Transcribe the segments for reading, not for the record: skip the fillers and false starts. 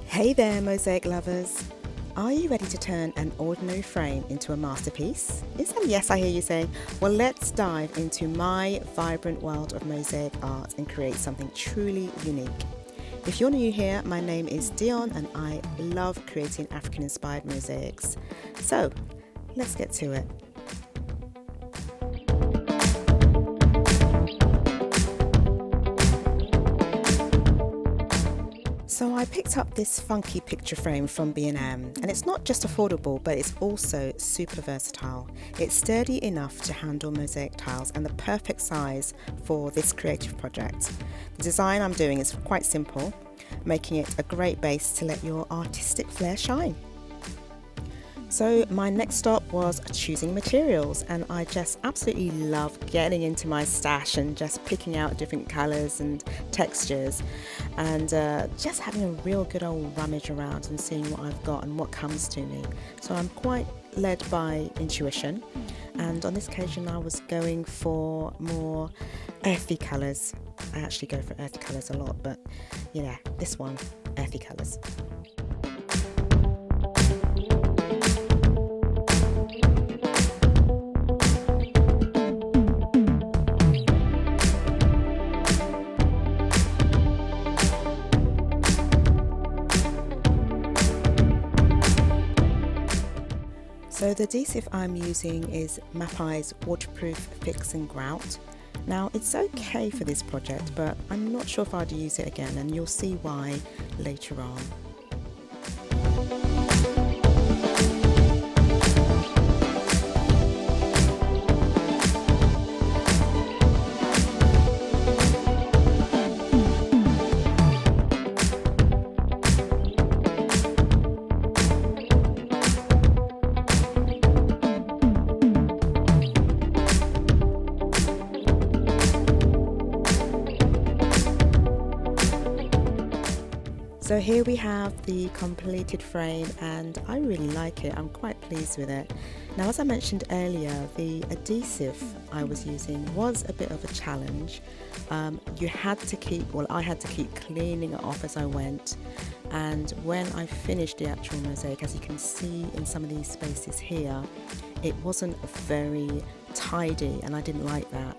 Hey there, mosaic lovers! Are you ready to turn an ordinary frame into a masterpiece? Is that yes, I hear you saying? Well, let's dive into my vibrant world of mosaic art and create something truly unique. If you're new here, my name is Dion and I love creating African-inspired mosaics. So, let's get to it. So I picked up this funky picture frame from B&M, and it's not just affordable, but it's also super versatile. It's sturdy enough to handle mosaic tiles and the perfect size for this creative project. The design I'm doing is quite simple, making it a great base to let your artistic flair shine. So my next stop was choosing materials, and I just absolutely love getting into my stash and just picking out different colours and textures and just having a real good old rummage around and seeing what I've got and what comes to me. So I'm quite led by intuition, and on this occasion I was going for more earthy colours. I actually go for earthy colours a lot, but yeah, this one, earthy colours. So the adhesive I'm using is Mapai's Waterproof Fix and Grout. Now it's okay for this project, but I'm not sure if I'd use it again, and you'll see why later on. So here we have the completed frame, and I really like it. I'm quite pleased with it. Now, as I mentioned earlier, the adhesive I was using was a bit of a challenge. I had to keep cleaning it off as I went, and when I finished the actual mosaic, as you can see in some of these spaces here, it wasn't very tidy, and I didn't like that.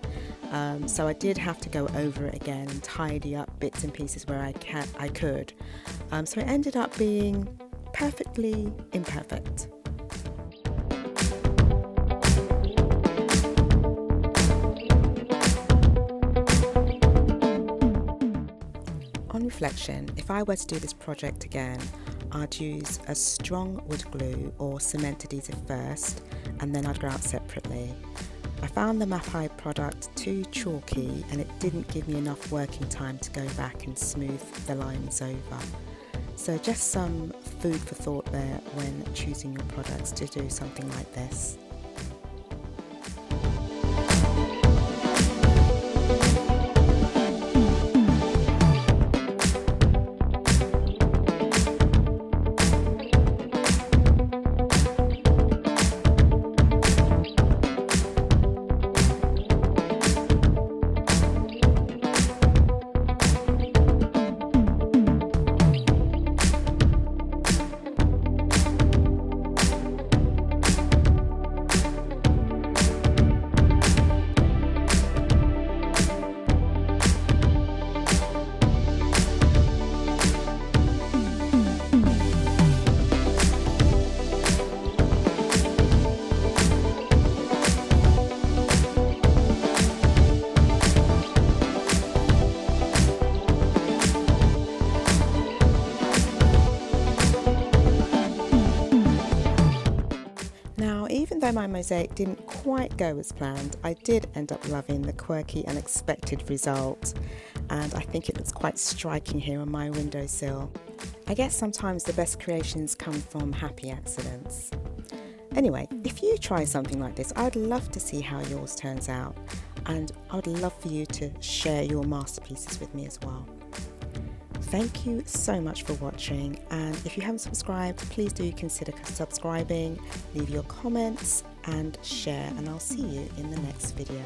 So I did have to go over it again and tidy up bits and pieces where I could. So it ended up being perfectly imperfect. On reflection, if I were to do this project again, I'd use a strong wood glue or cement adhesive first, and then I'd grout separately. I found the Mapai product too chalky, and it didn't give me enough working time to go back and smooth the lines over. So just some food for thought there when choosing your products to do something like this. Even though my mosaic didn't quite go as planned, I did end up loving the quirky, unexpected result, and I think it looks quite striking here on my windowsill. I guess sometimes the best creations come from happy accidents. Anyway, if you try something like this, I'd love to see how yours turns out, and I'd love for you to share your masterpieces with me as well. Thank you so much for watching, and if you haven't subscribed, please do consider subscribing, leave your comments and share, and I'll see you in the next video.